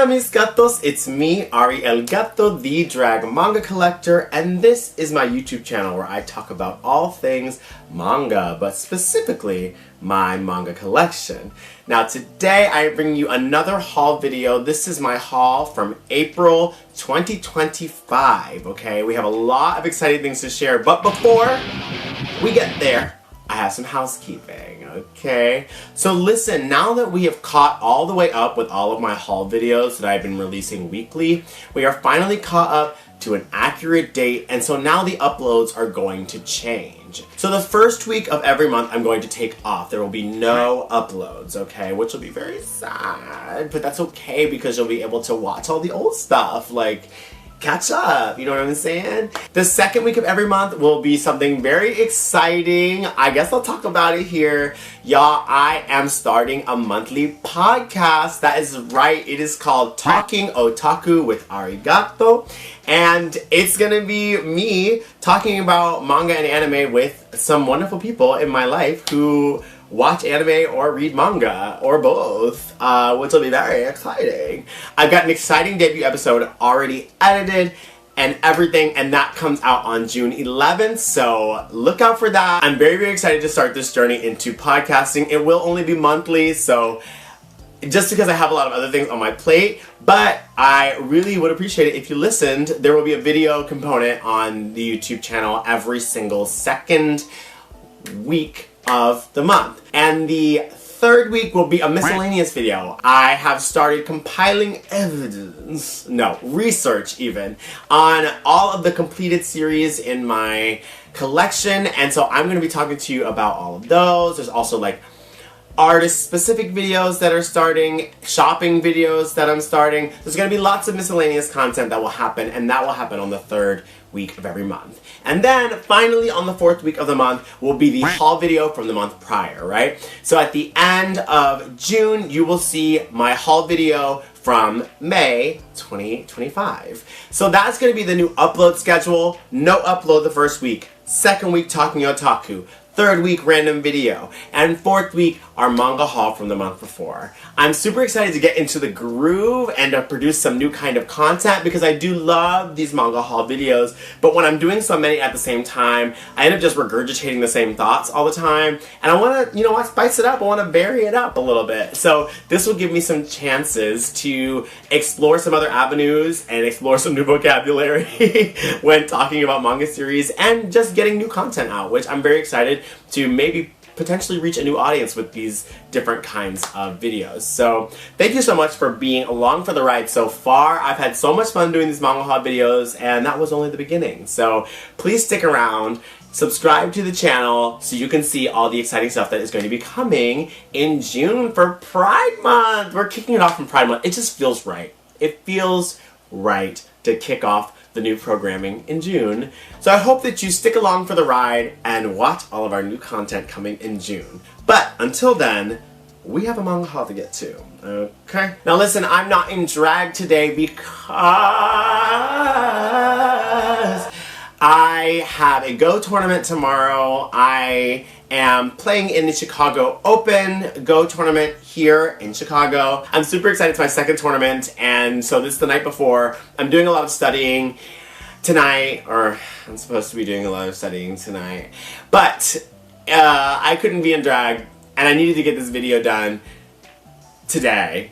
Hola mis gatos, it's me, Ari L Gato, the drag manga collector, and this is my YouTube channel where I talk about all things manga, but specifically my manga collection. Now today I bring you another haul video. This is my haul from April 2025, okay? We have a lot of exciting things to share, but before we get there, I have some housekeeping, okay? So listen, now that we have caught all the way up with all of my haul videos that I've been releasing weekly, we are finally caught up to an accurate date, and so now the uploads are going to change. So the first week of every month I'm going to take off. There will be no uploads, okay? Which will be very sad, but that's okay because you'll be able to watch all the old stuff, like catch up, you know what I'm saying? The second week of every month will be something very exciting. I guess I'll talk about it here. Y'all, I am starting a monthly podcast. That is right, it is called Talking Otaku with Ari Gato. And it's gonna be me talking about manga and anime with some wonderful people in my life who watch anime or read manga, or both, which will be very exciting. I've got an exciting debut episode already edited and everything, and that comes out on June 11th, so look out for that. I'm very, very excited to start this journey into podcasting. It will only be monthly, so just because I have a lot of other things on my plate, but I really would appreciate it if you listened. There will be a video component on the YouTube channel every single second week of the month. And the third week will be a miscellaneous video. I have started compiling research even, on all of the completed series in my collection, and so I'm going to be talking to you about all of those. There's also like artist-specific videos that are starting, shopping videos that I'm starting. There's going to be lots of miscellaneous content that will happen, and that will happen on the third week of every month. And then, finally, on the fourth week of the month will be the haul video from the month prior, right? So at the end of June, you will see my haul video from May 2025. So that's going to be the new upload schedule. No upload the first week. Second week, Talking Otaku. Third week, random video. And fourth week, our manga haul from the month before. I'm super excited to get into the groove and to produce some new kind of content because I do love these manga haul videos, but when I'm doing so many at the same time, I end up just regurgitating the same thoughts all the time, and I want to, you know, spice it up. I want to vary it up a little bit. So this will give me some chances to explore some other avenues and explore some new vocabulary when talking about manga series and just getting new content out, which I'm very excited to maybe potentially reach a new audience with these different kinds of videos. So thank you so much for being along for the ride so far. I've had so much fun doing these manga haul videos, and that was only the beginning. So please stick around, subscribe to the channel so you can see all the exciting stuff that is going to be coming in June for Pride Month. We're kicking it off from Pride Month. It just feels right. It feels right to kick off the new programming in June. So I hope that you stick along for the ride and watch all of our new content coming in June. But until then, we have a manga haul to get to, okay? Now listen, I'm not in drag today because I have a Go tournament tomorrow. I am playing in the Chicago Open Go tournament here in Chicago. I'm super excited. It's my second tournament, and so this is the night before. I'm doing a lot of studying tonight, or I'm supposed to be doing a lot of studying tonight, but I couldn't be in drag, and I needed to get this video done today.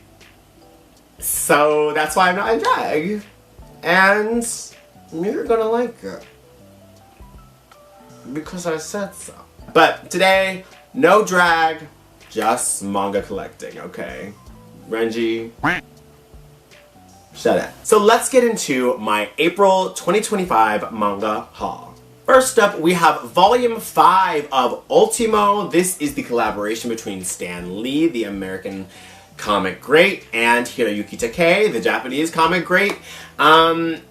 So that's why I'm not in drag, and you're gonna like it because I said so. But today, no drag, just manga collecting, okay? Renji, shut up. So let's get into my April 2025 manga haul. First up, we have Volume 5 of Ultimo. This is the collaboration between Stan Lee, the American comic great, and Hiroyuki Takei, the Japanese comic great. And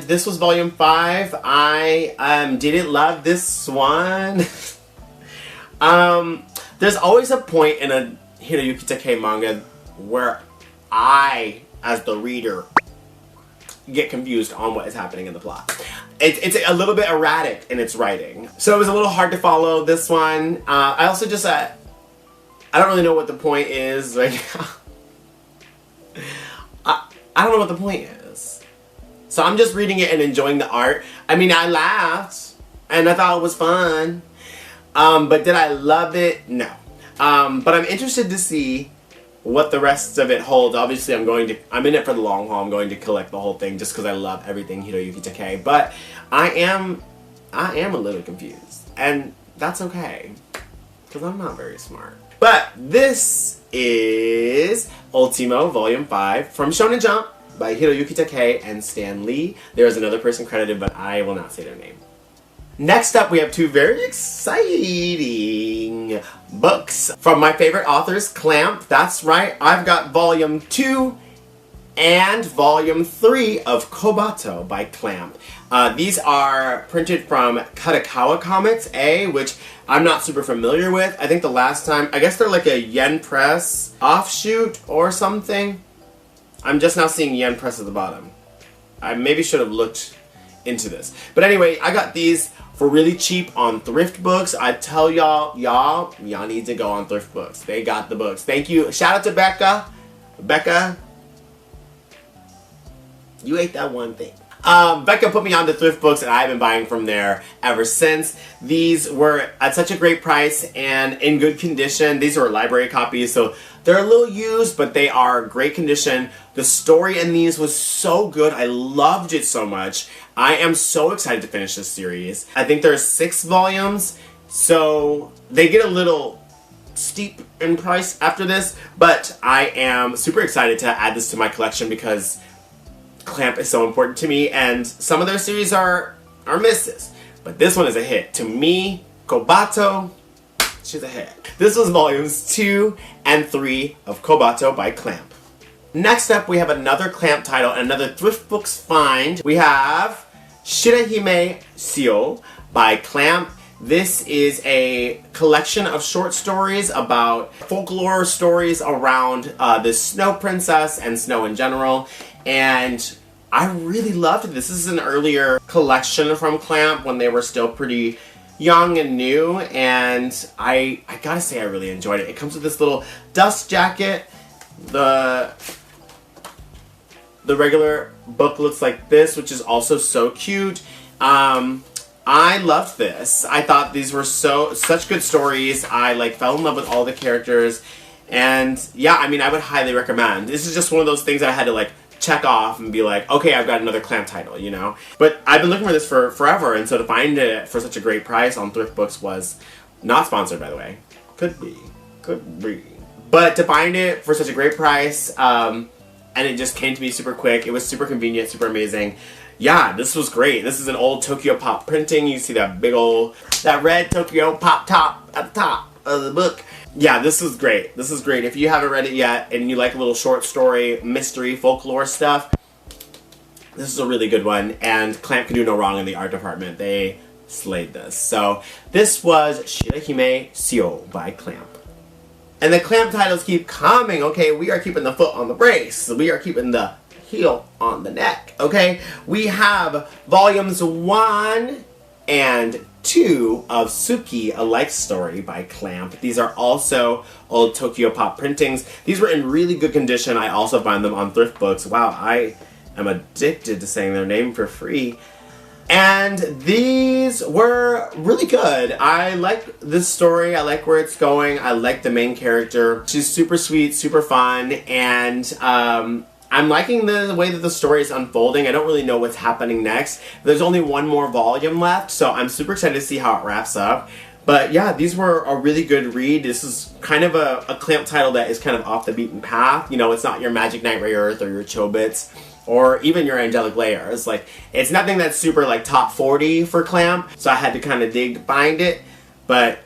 this was Volume 5. I didn't love this one. There's always a point in a Hiroyuki Takei manga where I, as the reader, get confused on what is happening in the plot. It's a little bit erratic in its writing, so it was a little hard to follow this one. I also just, I don't really know what the point is right now. I don't know what the point is. So I'm just reading it and enjoying the art. I mean, I laughed and I thought it was fun. But did I love it? No. But I'm interested to see what the rest of it holds. Obviously, I'm in it for the long haul. I'm going to collect the whole thing just because I love everything Hiroyuki Takei. But I am a little confused. And that's okay. Because I'm not very smart. But this is Ultimo Volume 5 from Shonen Jump by Hiroyuki Takei and Stan Lee. There is another person credited, but I will not say their name. Next up, we have two very exciting books from my favorite authors, Clamp. That's right, I've got Volume 2 and Volume 3 of Kobato by Clamp. These are printed from Kadokawa Comics, which I'm not super familiar with. I think the last time, I guess they're like a Yen Press offshoot or something. I'm just now seeing Yen Press at the bottom. I maybe should have looked into this. But anyway, I got these for really cheap on Thrift Books. I tell y'all need to go on Thrift Books. They got the books. Thank you. Shout out to Becca. Becca, you ate that one thing. Becca put me on to Thrift Books and I've been buying from there ever since. These were at such a great price and in good condition. These are library copies, so they're a little used, but they are great condition. The story in these was so good. I loved it so much. I am so excited to finish this series. I think there's 6 volumes, so they get a little steep in price after this, but I am super excited to add this to my collection because Clamp is so important to me, and some of their series are misses, but this one is a hit. To me, Kobato, she's a hit. This was volumes 2 and 3 of Kobato by Clamp. Next up, we have another Clamp title, another Thrift Books find. We have Shirahime Seo by Clamp. This is a collection of short stories about folklore stories around the Snow Princess and snow in general, and I really loved this. This is an earlier collection from Clamp when they were still pretty young and new, and I gotta say I really enjoyed it. It comes with this little dust jacket. The regular book looks like this, which is also so cute. I loved this. I thought these were such good stories. I fell in love with all the characters, and yeah, I mean, I would highly recommend. This is just one of those things I had to check off and be like, okay, I've got another Clamp title, you know? But I've been looking for this for forever, and so to find it for such a great price on Thrift Books was not sponsored, by the way. Could be. But to find it for such a great price, and it just came to me super quick. It was super convenient, super amazing. Yeah, this was great. This is an old Tokyo Pop printing. You see that that red Tokyo Pop top at the top of the book. Yeah, this is great. This is great. If you haven't read it yet and you like a little short story, mystery, folklore stuff, this is a really good one. And Clamp can do no wrong in the art department. They slayed this. So this was Shirahime Seo by Clamp. And the Clamp titles keep coming, okay? We are keeping the foot on the brace. We are keeping the heel on the neck, okay? We have volumes 1 and 2 of Suki, A Life Story by Clamp. These are also old Tokyo Pop printings. These were in really good condition. I also find them on Thrift Books. Wow, I am addicted to saying their name for free. And these were really good. I like this story. I like where it's going. I like the main character. She's super sweet, super fun, and I'm liking the way that the story is unfolding. I don't really know what's happening next. There's only one more volume left, so I'm super excited to see how it wraps up. But yeah, these were a really good read. This is kind of a Clamp title that is kind of off the beaten path. You know, it's not your Magic Knight Rayearth or your Chobits, or even your Angelic Layers. It's nothing that's super top 40 for Clamp, so I had to kind of dig to find it, but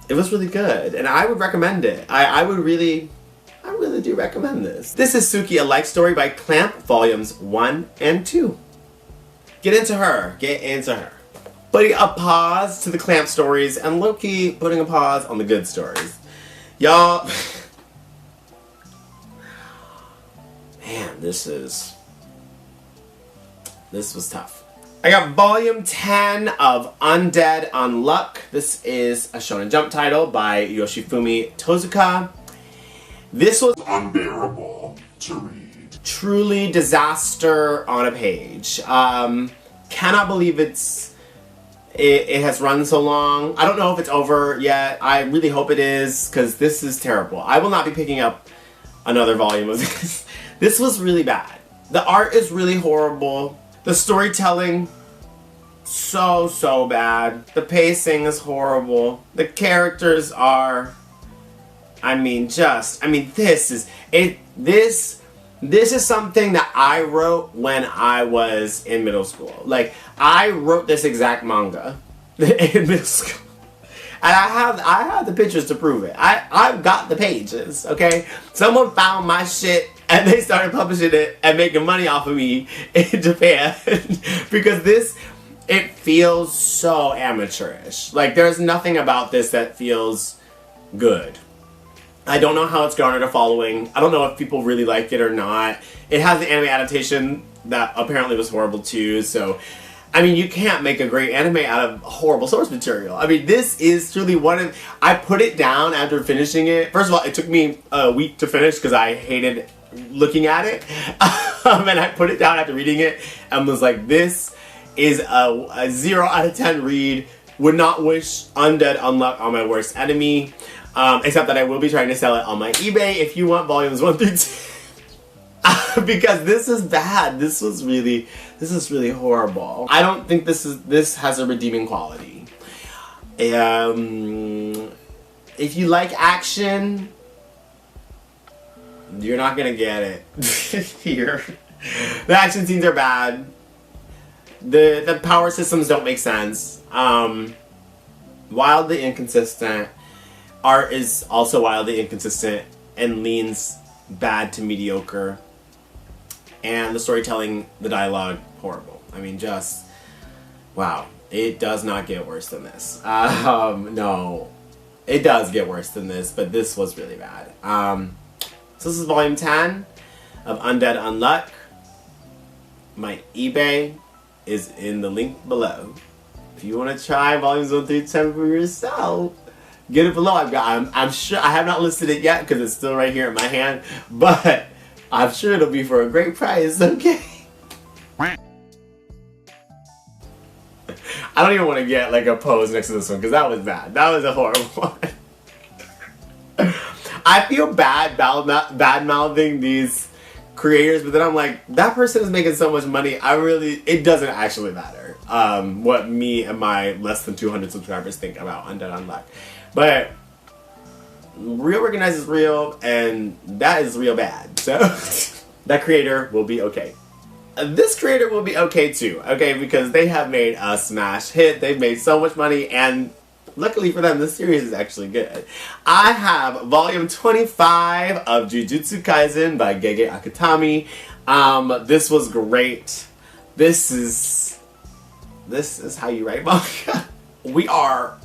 it was really good, and I would recommend it. I really do recommend this. This is Suki, A Life Story by Clamp, volumes 1 and 2. Get into her. Putting a pause to the Clamp stories, and low-key putting a pause on the good stories. Y'all, man, this was tough. I got volume 10 of Undead Unluck. This is a Shonen Jump title by Yoshifumi Tozuka. This was unbearable to read. truly disaster on a page. Cannot believe it has run so long. I don't know if it's over yet. I really hope it is, because this is terrible. I will not be picking up another volume of this. This was really bad. The art is really horrible. The storytelling, so bad. The pacing is horrible. The characters are, this is something that I wrote when I was in middle school. Like, I wrote this exact manga in middle school. And I have the pictures to prove it. I've got the pages, okay? Someone found my shit and they started publishing it and making money off of me in Japan. Because it feels so amateurish. Like, there's nothing about this that feels good. I don't know how it's garnered a following. I don't know if people really like it or not. It has the anime adaptation that apparently was horrible too, so you can't make a great anime out of horrible source material. This is truly I put it down after finishing it. First of all, it took me a week to finish because I hated looking at it. And I put it down after reading it and was like, this is a 0 out of 10 read. Would not wish undead unluck on my worst enemy. Except that I will be trying to sell it on my eBay if you want volumes 1 through 10. Because this is bad. This is really horrible. I don't think this has a redeeming quality. If you like action, you're not gonna get it here. The action scenes are bad. The power systems don't make sense. Wildly inconsistent. Art is also wildly inconsistent and leans bad to mediocre. And the storytelling, the dialogue, horrible. Wow. It does not get worse than this. No. It does get worse than this, but this was really bad. So this is volume 10 of Undead Unluck. My eBay is in the link below. If you want to try volumes 1 through 10 for yourself, get it below. I'm sure I have not listed it yet because it's still right here in my hand, but I'm sure it'll be for a great price. Okay. I don't even want to get like a pose next to this one because that was bad. That was a horrible one. I feel bad mouthing these creators, but then I'm like, that person is making so much money. It doesn't actually matter what me and my less than 200 subscribers think about Undead Unluck. But real recognizes real, and that is real bad. So that creator will be okay. This creator will be okay too, okay? Because they have made a smash hit. They've made so much money, and luckily for them, this series is actually good. I have volume 25 of Jujutsukaisen by Gege Akutami. This was great. This is how you write manga. We are,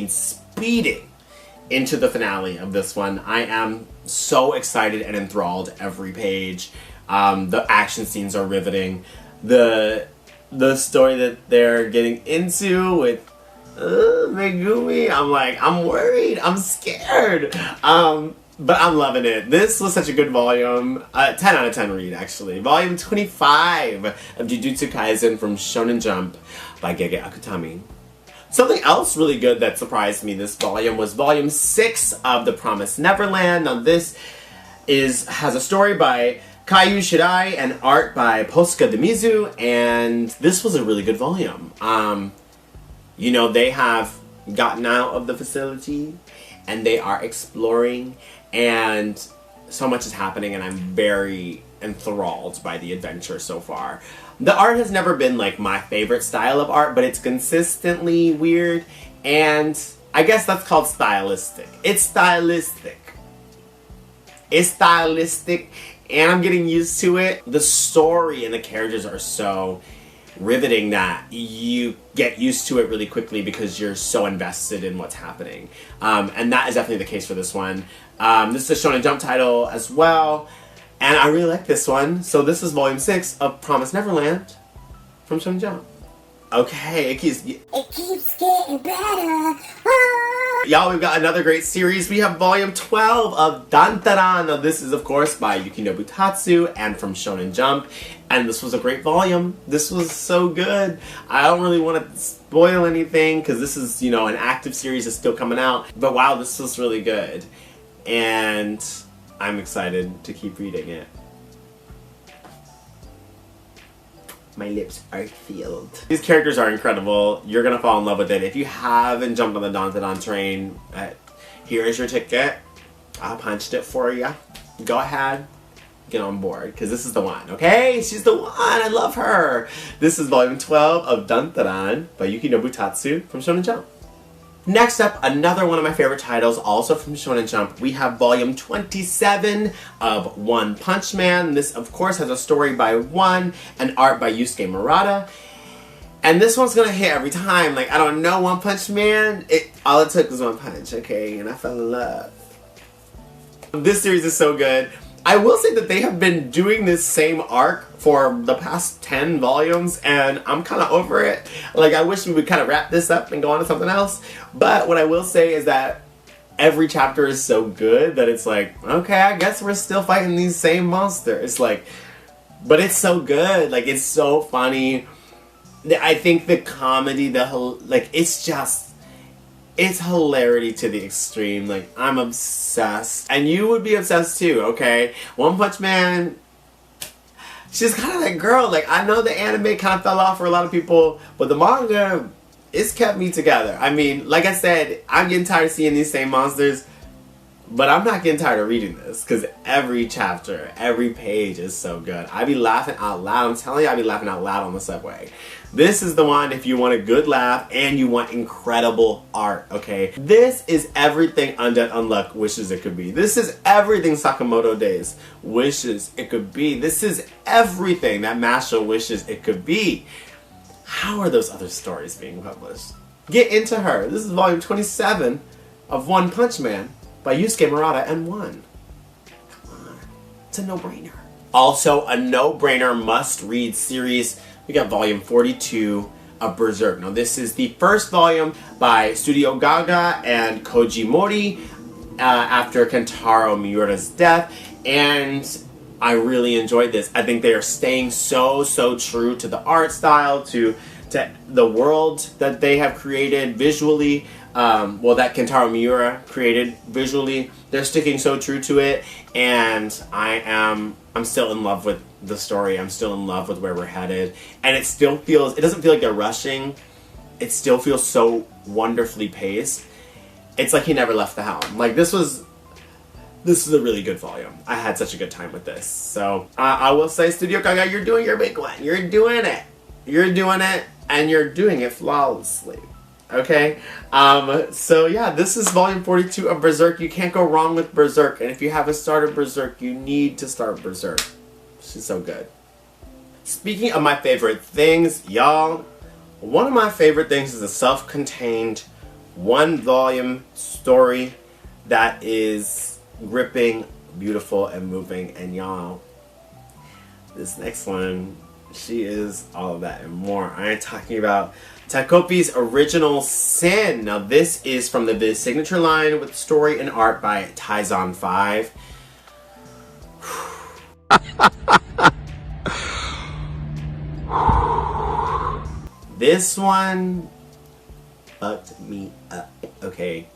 speeding into the finale of this one. I am so excited and enthralled every page. The action scenes are riveting. The story that they're getting into with Megumi, I'm worried, I'm scared. But I'm loving it. This was such a good volume. 10 out of 10 read, actually. Volume 25 of Jujutsukaisen from Shonenjump by Gege Akutami. Something else really good that surprised me this volume was volume 6 of The Promised Neverland. Now this has a story by Kaiju Shirai and art by Posca de Mizu, and this was a really good volume. They have gotten out of the facility and they are exploring, and so much is happening, and I'm very enthralled by the adventure so far. The art has never been like my favorite style of art, but it's consistently weird, and I guess that's called stylistic. It's stylistic. And I'm getting used to it. The story and the characters are so riveting that you get used to it really quickly because you're so invested in what's happening. And that is definitely the case for this one. This is a Shonen Jump title as well, and I really like this one. So this is volume 6 of Promised Neverland from Shonen Jump. Okay, it keeps getting better. Ah! Y'all, we've got another great series. We have volume 12 of Dandadan. Now, this is, of course, by Yukinobu Tatsu and from Shonenjump. And this was a great volume. This was so good. I don't really want to spoil anything because this is, you know, an active series that's still coming out. But wow, this was really good. And I'm excited to keep reading it. My lips are sealed. These characters are incredible. You're gonna fall in love with it. If you haven't jumped on the Dandadan train, here is your ticket. I punched it for you. Go ahead, get on board, because this is the one, okay? She's the one, I love her. This is volume 12 of Dandadan by Yukinobu Tatsu from Shonenjump. Next up, another one of my favorite titles, also from Shonenjump. We have volume 27 of One Punch Man. This, of course, has a story by One and art by Yusuke Murata. And this one's gonna hit every time. Like, I don't know One Punch Man. All it took was one punch, okay? And I fell in love. This series is so good. I will say that they have been doing this same arc for the past 10 volumes, and I'm kind of over it. Like, I wish we would kind of wrap this up and go on to something else. But what I will say is that every chapter is so good that it's like, okay, I guess we're still fighting these same monsters. Like, but it's so good. Like, it's so funny. I think the comedy, it's hilarity to the extreme. Like, I'm obsessed. And you would be obsessed too, okay? One Punch Man, she's kind of that girl. Like, I know the anime kind of fell off for a lot of people, but the manga, it's kept me together. I mean, like I said, I'm getting tired of seeing these same monsters, but I'm not getting tired of reading this, because every chapter, every page is so good. I be laughing out loud. I'm telling you, I be laughing out loud on the subway. This is the one if you want a good laugh and you want incredible art, okay? This is everything Undead Unluck wishes it could be. This is everything Sakamoto Days wishes it could be. This is everything that Masho wishes it could be. How are those other stories being published? Get into her. This is volume 27 of One Punch Man by Yusuke Murata and One. Come on. It's a no-brainer. Also, a no-brainer must-read series. We got volume 42 of Berserk. Now, this is the first volume by Studio Gaga and Koji Mori after Kentaro Miura's death, and I really enjoyed this. I think they are staying so true to the art style, to the world that they have created visually, that Kentaro Miura created visually. They're sticking so true to it, and I'm still in love with the story. I'm still in love with where we're headed, and it doesn't feel like they're rushing. It still feels so wonderfully paced. It's like he never left the helm. Like, this is a really good volume. I had such a good time with this. So I will say, Studio Gaga, you're doing your big one. You're doing it. You're doing it, and you're doing it flawlessly. Okay? So yeah, this is volume 42 of Berserk. You can't go wrong with Berserk, and if you haven't started Berserk, you need to start Berserk. She's so good. Speaking of my favorite things, y'all, one of my favorite things is a self-contained one-volume story that is gripping, beautiful, and moving. And y'all, this next one, she is all of that and more. I am talking about Takopi's Original Sin. Now, this is from the Viz signature line with story and art by Taizan 5. This one fucked me up, okay?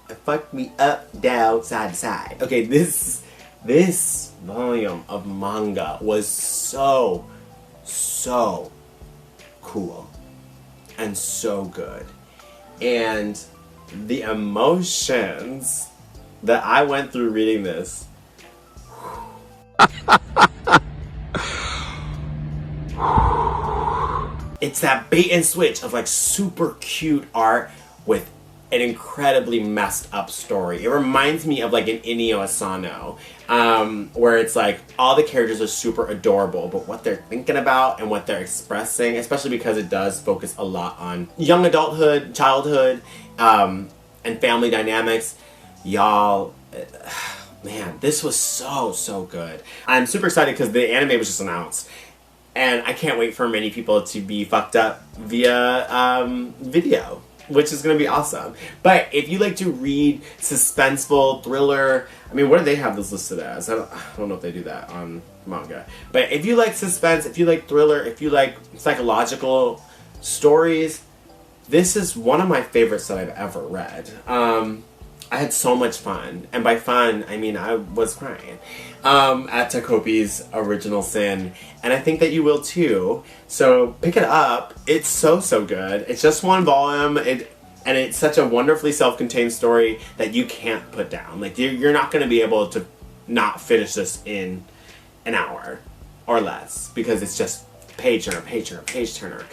It fucked me up, down, side to side. Okay, this volume of manga was so cool and so good. And the emotions that I went through reading this, it's that bait and switch of like super cute art with an incredibly messed up story. It reminds me of like an Inio Asano, where it's like all the characters are super adorable, but what they're thinking about and what they're expressing, especially because it does focus a lot on young adulthood, childhood, and family dynamics. Y'all, man, this was so good. I'm super excited because the anime was just announced, and I can't wait for many people to be fucked up via video. which is going to be awesome. But if you like to read suspenseful, thriller, I mean, what do they have this listed as? I don't know if they do that on manga. But if you like suspense, if you like thriller, if you like psychological stories, this is one of my favorites that I've ever read. I had so much fun, and by fun, I mean I was crying at Takopi's Original Sin, and I think that you will too. So pick it up. It's so good. It's just one volume, and it's such a wonderfully self-contained story that you can't put down. Like you're not going to be able to not finish this in an hour or less, because it's just page turner, page turner, page turner,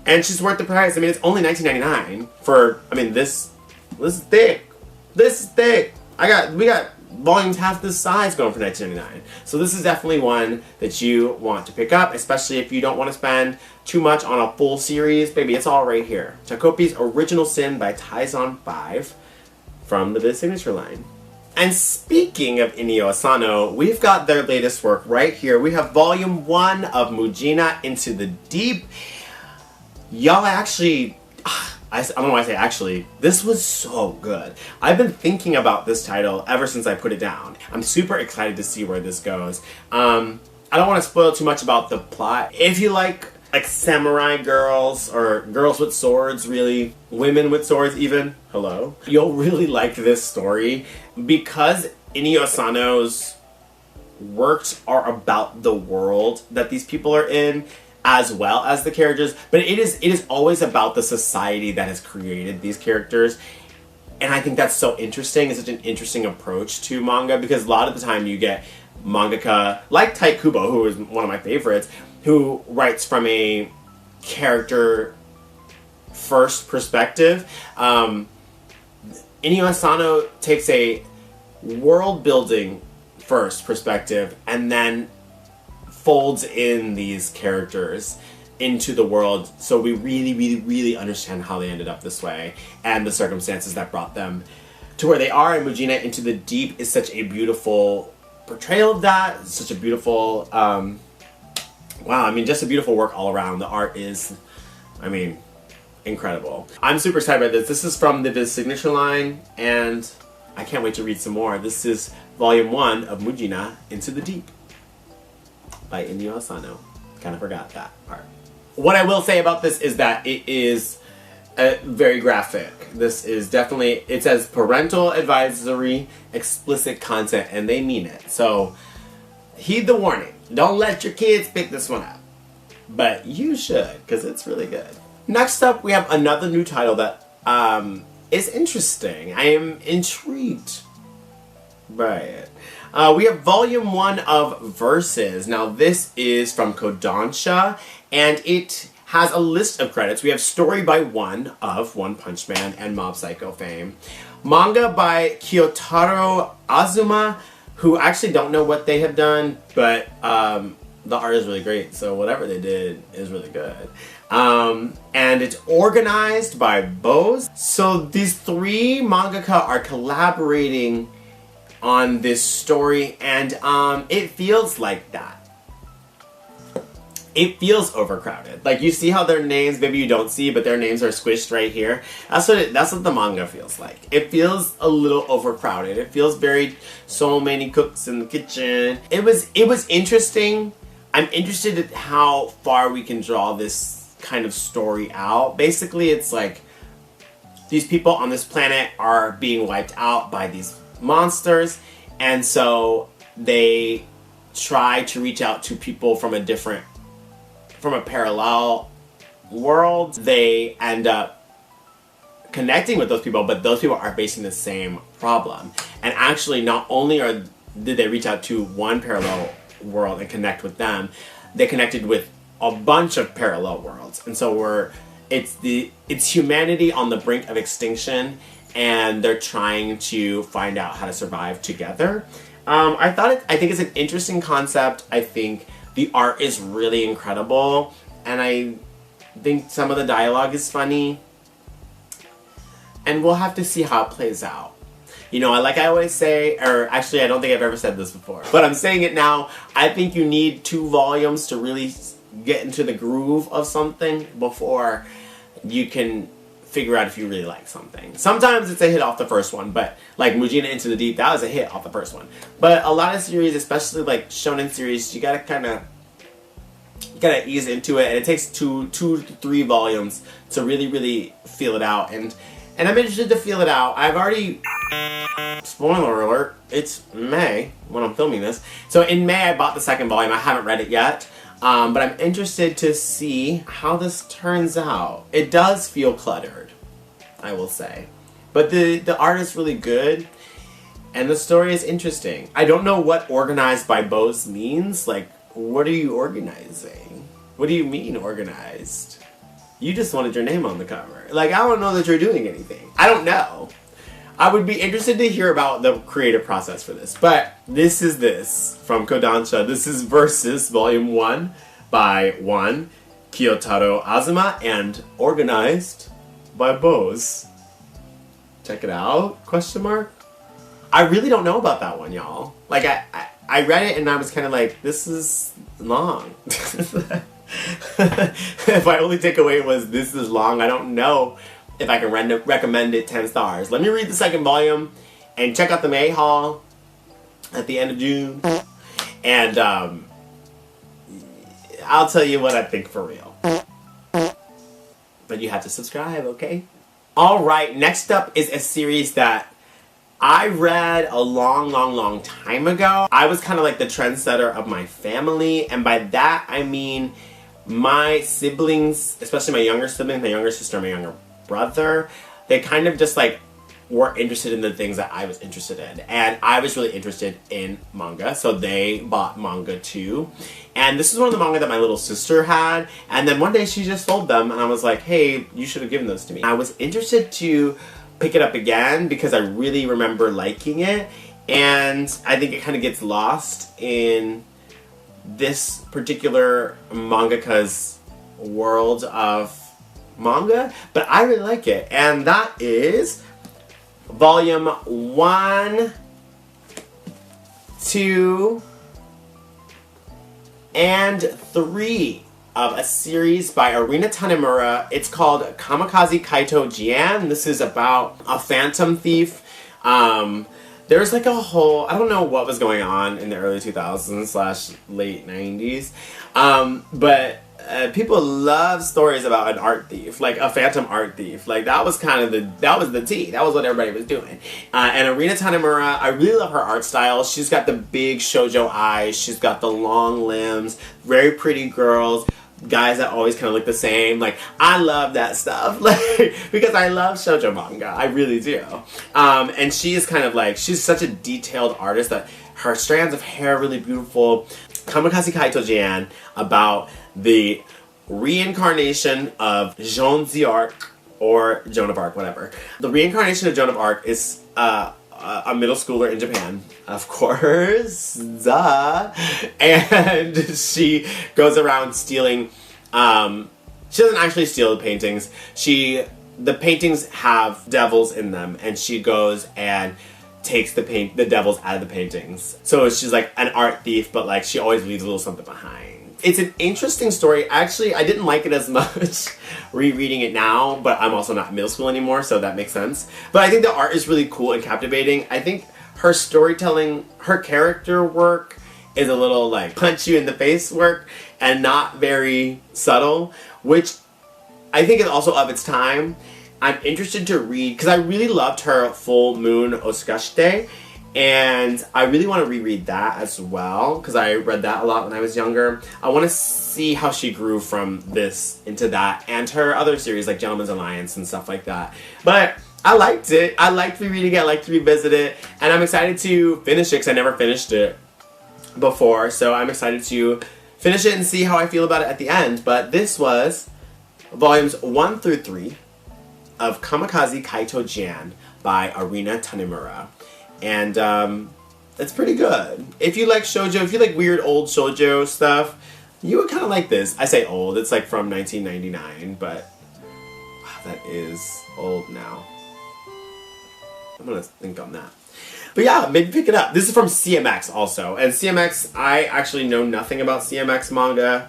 and she's worth the price. I mean, it's only $19.99 for. I mean, this is thick. This is thick. We got volumes half this size going for $19.99. So this is definitely one that you want to pick up, especially if you don't want to spend too much on a full series. Baby, it's all right here. Takopi's Original Sin by Taizan 5 from the Viz Signature line. And speaking of Inio Asano, we've got their latest work right here. We have volume 1 of Mujina Into the Deep. Y'all, I don't know why I say actually, this was so good. I've been thinking about this title ever since I put it down. I'm super excited to see where this goes. I don't want to spoil too much about the plot. If you like samurai girls, or girls with swords, really, women with swords even, hello, you'll really like this story, because Inio Asano's works are about the world that these people are in, as well as the characters, but it is always about the society that has created these characters. And I think that's so interesting. It's such an interesting approach to manga, because a lot of the time you get mangaka like Tite Kubo, who is one of my favorites, who writes from a character first perspective. Inio Asano takes a world building first perspective and then folds in these characters into the world, so we really understand how they ended up this way and the circumstances that brought them to where they are. And Mujina Into the Deep is such a beautiful portrayal of that. It's such a beautiful, wow, I mean, just a beautiful work all around. The art is, I mean, incredible. I'm super excited about this. This is from the Viz Signature line, and I can't wait to read some more. This is volume 1 of Mujina Into the Deep by Inio Asano. Kind of forgot that part. What I will say about this is that it is very graphic. This is definitely, it says parental advisory, explicit content, and they mean it. So heed the warning. Don't let your kids pick this one up. But you should, because it's really good. Next up, we have another new title that is interesting. I am intrigued by it. We have volume 1 of Verses. Now this is from Kodansha, and it has a list of credits. We have story by One of One Punch Man and Mob Psycho fame. Manga by Kyotaro Azuma, who I actually don't know what they have done, but the art is really great, so whatever they did is really good. And it's organized by Bose. So these 3 mangaka are collaborating on this story, and it feels like that. It feels overcrowded. Like, you see how their names, maybe you don't see, but their names are squished right here. That's what the manga feels like. It feels a little overcrowded. It feels very, so many cooks in the kitchen. It was interesting. I'm interested in how far we can draw this kind of story out. Basically, it's like these people on this planet are being wiped out by these monsters, and so they try to reach out to people from a parallel world. They end up connecting with those people, but those people are facing the same problem. And actually, not only did they reach out to one parallel world and connect with them, they connected with a bunch of parallel worlds. And so it's humanity on the brink of extinction, and they're trying to find out how to survive together. I think it's an interesting concept. I think the art is really incredible, and I think some of the dialogue is funny, and we'll have to see how it plays out. You know, like I always say, or actually I don't think I've ever said this before, but I'm saying it now, I think you need 2 volumes to really get into the groove of something before you can figure out if you really like something. Sometimes it's a hit off the first one, but like Mujina Into the Deep, that was a hit off the first one. But a lot of series, especially like shonen series, you gotta ease into it, and it takes two to 3 volumes to really feel it out. And I'm interested to feel it out. I've already, spoiler alert, it's May when I'm filming this. So in May I bought the 2nd volume. I haven't read it yet. But I'm interested to see how this turns out. It does feel cluttered, I will say. But the art is really good, and the story is interesting. I don't know what organized by bows means. Like, what are you organizing? What do you mean organized? You just wanted your name on the cover. Like, I don't know that you're doing anything. I don't know. I would be interested to hear about the creative process for this. But this is from Kodansha. This is Versus Volume 1 by Kiyotaro Azuma and organized by Bose. Check it out? Question mark? I really don't know about that one, y'all. Like, I read it and I was kind of like, this is long. If my only takeaway was this is long, I don't know if I can recommend it 10 stars. Let me read the 2nd volume and check out the May haul at the end of June. And I'll tell you what I think for real. But you have to subscribe, okay? Alright, next up is a series that I read a long time ago. I was kind of like the trendsetter of my family, and by that I mean my siblings, especially my younger sibling, my younger sister, my younger brother, they kind of just like were interested in the things that I was interested in, and I was really interested in manga, so they bought manga too. And this is one of the manga that my little sister had, and then one day she just sold them, and I was like, hey, you should have given those to me. I was interested to pick it up again because I really remember liking it, and I think it kind of gets lost in this particular mangaka's world of manga, but I really like it, and that is volume 1, 2, and 3 of a series by Arina Tanemura. It's called Kamikaze Kaito Jian. This is about a phantom thief. There's like a whole, I don't know what was going on in the early 2000s / late 90s, but people love stories about an art thief, like a phantom art thief. Like that was kind of that was the tea. That was what everybody was doing. And Arina Tanemura, I really love her art style. She's got the big shoujo eyes. She's got the long limbs, very pretty girls. Guys that always kind of look the same. Like, I love that stuff. Like, because I love shoujo manga. I really do. And she is kind of like, she's such a detailed artist that her strands of hair are really beautiful. Kamikaze Kaito Jian, about the reincarnation of Jeanne d'Arc, or Joan of Arc, whatever. The reincarnation of Joan of Arc is a middle schooler in Japan, of course, duh. And she goes around stealing, she doesn't actually steal the paintings. The paintings have devils in them, and she goes and takes the devils out of the paintings. So she's like an art thief, but like she always leaves a little something behind. It's an interesting story. Actually, I didn't like it as much rereading it now, but I'm also not in middle school anymore, so that makes sense. But I think the art is really cool and captivating. I think her storytelling, her character work is a little like punch you in the face work and not very subtle, which I think is also of its time. I'm interested to read, because I really loved her Full Moon Osukashite, and I really want to reread that as well, because I read that a lot when I was younger. I want to see how she grew from this into that, and her other series like Gentleman's Alliance and stuff like that. But I liked it. I liked rereading it. I liked to revisit it, and I'm excited to finish it because I never finished it before, so I'm excited to finish it and see how I feel about it at the end. But this was volumes 1 through 3 of Kamikaze Kaito Jian by Arina Tanemura. And it's pretty good. If you like shoujo, if you like weird old shoujo stuff, you would kind of like this. I say old, it's like from 1999, but wow, that is old now. I'm gonna think on that. But yeah, maybe pick it up. This is from CMX also. And CMX, I actually know nothing about CMX manga.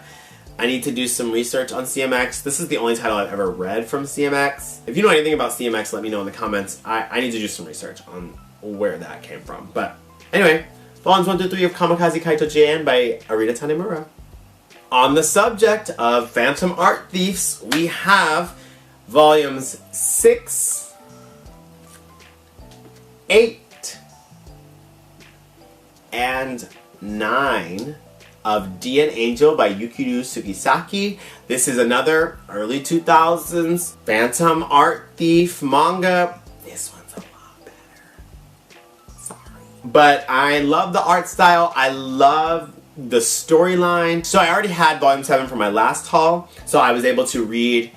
I need to do some research on CMX. This is the only title I've ever read from CMX. If you know anything about CMX, let me know in the comments. I need to do some research on where that came from. But anyway, volumes 1 through 3 of Kamikaze Kaito Jien by Arita Tanemura. On the subject of Phantom Art Thieves, we have volumes 6, 8, and 9 of D and Angel by Yukiro Sugisaki. This is another early 2000s Phantom Art Thief manga. This one's a lot better. Sorry. But I love the art style. I love the storyline. So I already had volume 7 for my last haul. So I was able to read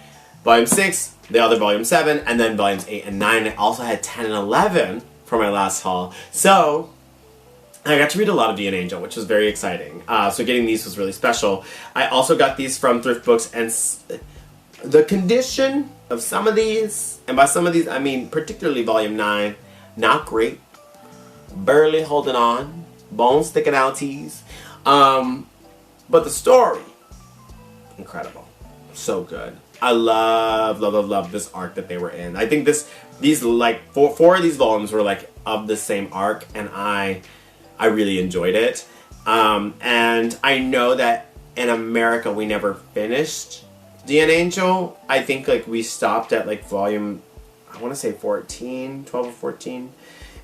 volume 6, the other volume 7, and then volumes 8 and 9. I also had 10 and 11 for my last haul. So I got to read a lot of D and Angel, which was very exciting. So getting these was really special. I also got these from thrift books, and the condition of some of these, and by some of these I mean particularly volume 9, not great. Barely holding on. Bones sticking out tees. But the story, incredible. So good. I love this arc that they were in. I think these like four of these volumes were like of the same arc, and I really enjoyed it. And I know that in America we never finished D and Angel. I think like we stopped at like volume, I want to say 14, 12 or 14.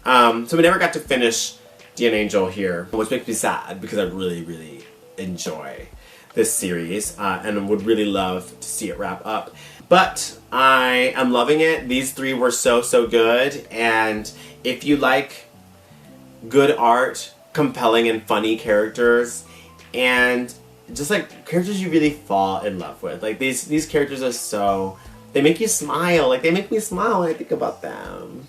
So we never got to finish D and Angel here, which makes me sad because I really enjoy this series and would really love to see it wrap up. But I am loving it. These three were so good, and if you like good art, compelling and funny characters, and just like characters you really fall in love with. Like these characters are so, they make you smile. Like they make me smile when I think about them.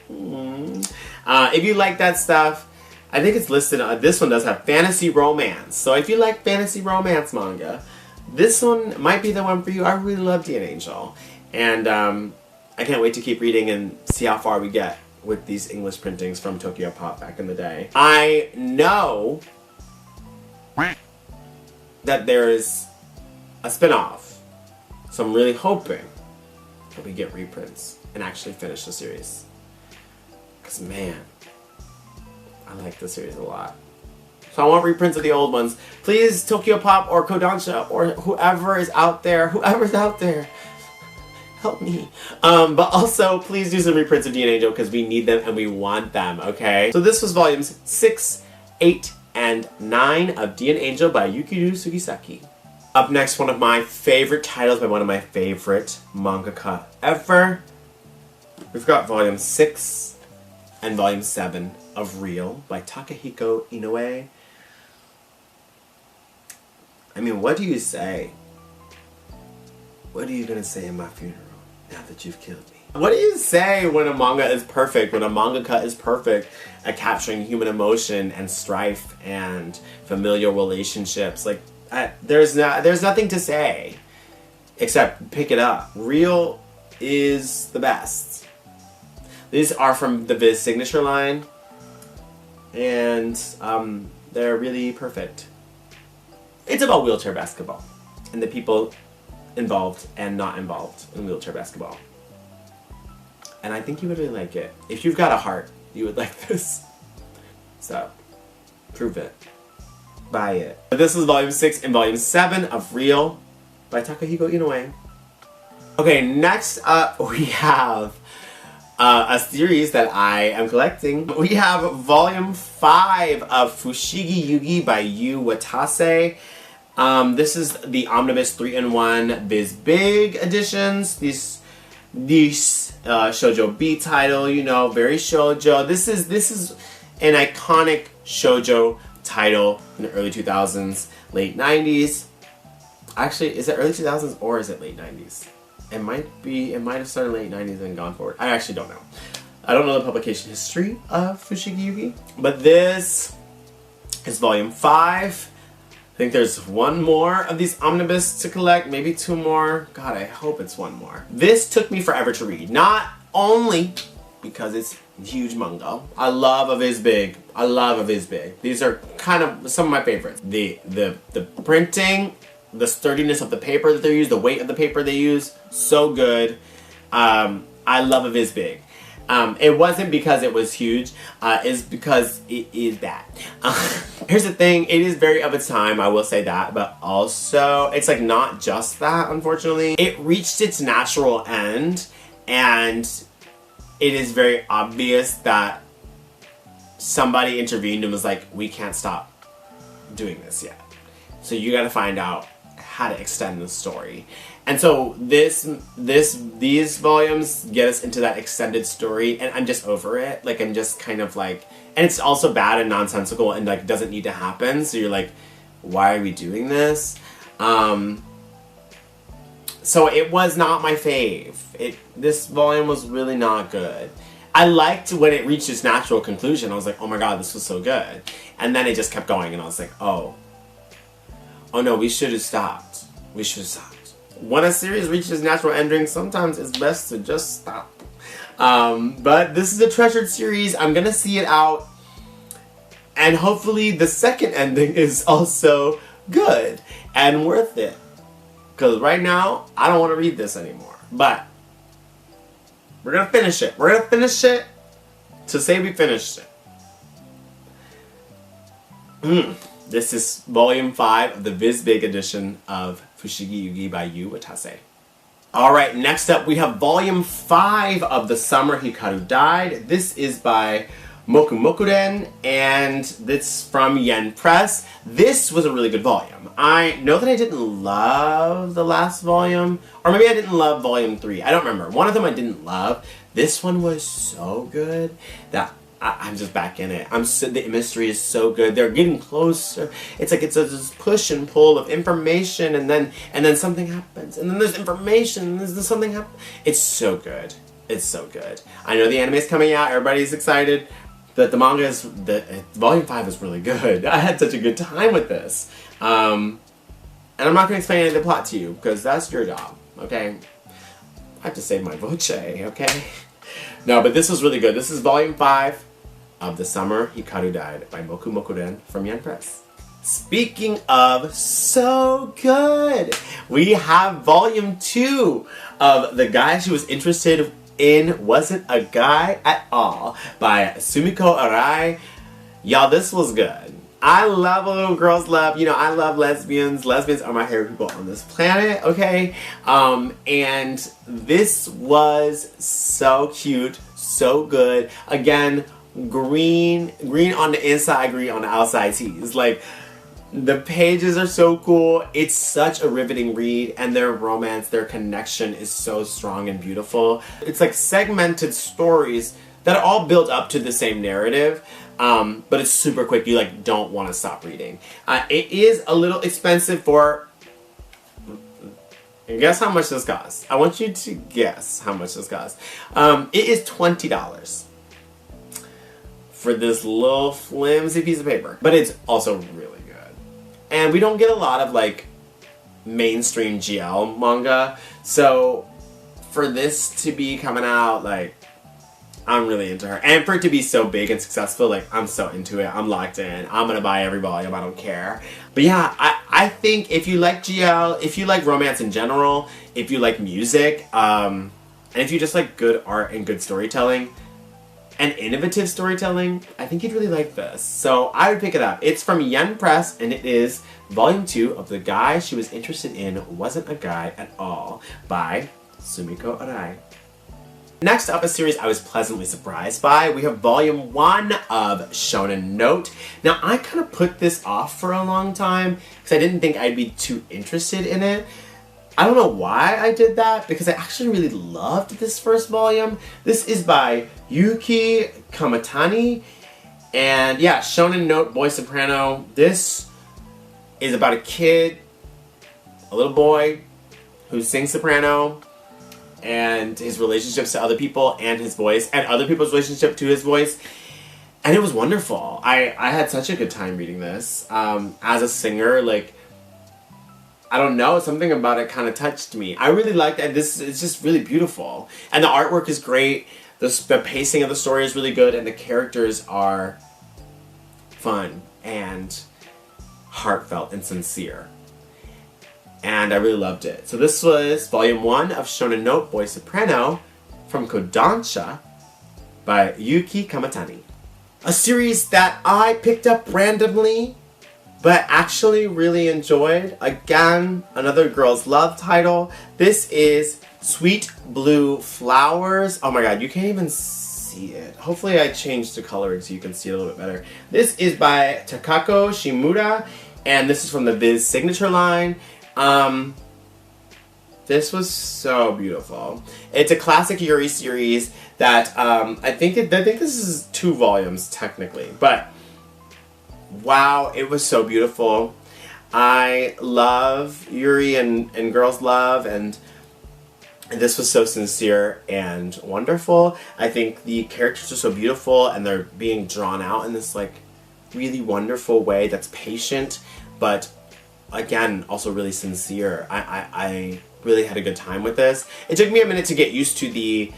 If you like that stuff, I think it's listed, this one does have fantasy romance. So if you like fantasy romance manga, this one might be the one for you. I really love D and Angel. And I can't wait to keep reading and see how far we get with these English printings from Tokyo Pop back in the day. I know that there is a spin-off, so I'm really hoping that we get reprints and actually finish the series. Because man, I like the series a lot. So I want reprints of the old ones. Please, Tokyo Pop or Kodansha or whoever is out there, help me. But also, please do some reprints of D and Angel because we need them and we want them, okay? So this was volumes 6, 8, and 9 of D and Angel by Yukiro Sugisaki. Up next, one of my favorite titles by one of my favorite mangaka ever. We've got volume 6 and volume 7 of Real by Takehikoinoue. I mean, what do you say? What are you gonna say in my funeral now that you've killed me? What do you say when a manga is perfect, when a mangaka is perfect at capturing human emotion and strife and familial relationships? Like, there's nothing to say except pick it up. Real is the best. These are from the Viz signature line, and they're really perfect. It's about wheelchair basketball and the people involved and not involved in wheelchair basketball. And I think you would really like it. If you've got a heart, you would like this. So, prove it. Buy it. This is volume 6 and volume 7 of Real by Takehikoinoue. Okay, next up we have a series that I am collecting. We have volume 5 of Fushigi Yugi by Yu Watase. This is the omnibus 3-in-1 Viz Big editions. These shoujo B title, you know, very shoujo. This is an iconic shoujo title in the early 2000s, late 90s. Actually, is it early 2000s or is it late 90s? It might have started late 90s and gone forward. I actually don't know. I don't know the publication history of Fushigi Yugi, but this is volume 5. I think there's one more of these omnibus to collect, maybe 2 more. God, I hope it's 1 more. This took me forever to read, not only because it's huge manga. I love a Viz Big. I love a Viz Big. These are kind of some of my favorites. The printing the sturdiness of the paper that they use, the weight of the paper they use, so good. I love a Vizbig. It wasn't because it was huge, it's because it is bad. Here's the thing, it is very of its time, I will say that, but also, it's like not just that, unfortunately. It reached its natural end, and it is very obvious that somebody intervened and was like, we can't stop doing this yet. So you gotta find out how to extend the story. And so these volumes get us into that extended story, and I'm just over it. Like, I'm just kind of like, and it's also bad and nonsensical and like doesn't need to happen. So you're like, why are we doing this? So it was not my fave. This volume was really not good. I liked when it reached its natural conclusion. I was like, oh my god, this was so good. And then it just kept going, and I was like, oh no, we should have stopped. We should have stopped. When a series reaches natural ending, sometimes it's best to just stop. But this is a treasured series. I'm gonna see it out. And hopefully the second ending is also good and worth it. Because right now, I don't want to read this anymore. But we're gonna finish it. We're gonna finish it to say we finished it. This is volume 5 of the Vizbig edition of Fushigi Yugi by Yu Watase. Alright, next up we have volume 5 of The Summer Hikaru Died. This is by Mokumokuren, and this from Yen Press. This was a really good volume. I know that I didn't love the last volume, or maybe I didn't love volume 3. I don't remember. One of them I didn't love. This one was so good that I'm just back in it. The mystery is so good. They're getting closer. It's like it's this push and pull of information, and then something happens, and then there's information, and there's something happen. It's so good. It's so good. I know the anime is coming out. Everybody's excited, but the manga is volume 5 is really good. I had such a good time with this, and I'm not going to explain any of the plot to you because that's your job. Okay, I have to save my voce. Okay. No, but this was really good. This is volume 5 of The Summer Hikaru Died by Mokumokuren from Yen Press. Speaking of so good, we have volume 2 of The Guy She Was Interested In Wasn't a Guy at All by Sumiko Arai. Y'all, this was good. I love a little girl's love. You know, I love lesbians. Lesbians are my favorite people on this planet, okay? And this was so cute, so good. Again, green on the inside, green on the outside tees. Like, the pages are so cool. It's such a riveting read, and their romance, their connection is so strong and beautiful. It's like segmented stories that are all built up to the same narrative. But it's super quick. You like don't want to stop reading. It is a little expensive for. Guess how much this costs. I want you to guess how much this costs. It is $20 for this little flimsy piece of paper, but it's also really good. And we don't get a lot of like mainstream GL manga, so for this to be coming out, like, I'm really into her. And for it to be so big and successful, like, I'm so into it. I'm locked in. I'm gonna buy every volume. I don't care. But yeah, I think if you like GL, if you like romance in general, if you like music, and if you just like good art and good storytelling, and innovative storytelling, I think you'd really like this. So I would pick it up. It's from Yen Press, and it is volume 2 of The Guy She Was Interested In Wasn't a Guy at All by Sumiko Arai. Next up, a series I was pleasantly surprised by. We have volume 1 of Shonen Note. Now, I kind of put this off for a long time because I didn't think I'd be too interested in it. I don't know why I did that, because I actually really loved this first volume. This is by Yuki Kamatani, and yeah, Shonen Note, boy soprano. This is about a kid, a little boy, who sings soprano, and his relationships to other people and his voice, and other people's relationship to his voice. And it was wonderful. I had such a good time reading this. As a singer, like, I don't know, something about it kind of touched me. I really liked it. It's just really beautiful. And the artwork is great. The pacing of the story is really good, and the characters are fun and heartfelt and sincere. and I really loved it. So this was volume 1 of Shonen Note Boy Soprano from Kodansha by Yuki Kamatani. A series that I picked up randomly, but actually really enjoyed. Again, another girls' love title. This is Sweet Blue Flowers. Oh my god, you can't even see it. Hopefully I changed the coloring so you can see it a little bit better. This is by Takako Shimura, and this is from the Viz Signature line. This was so beautiful. It's a classic Yuri series that I think this is 2 volumes technically, but wow, it was so beautiful. I love Yuri and girls' love, and this was so sincere and wonderful. I think the characters are so beautiful, and they're being drawn out in this like really wonderful way that's patient, but again, also really sincere. I really had a good time with this. It took me a minute to get used to the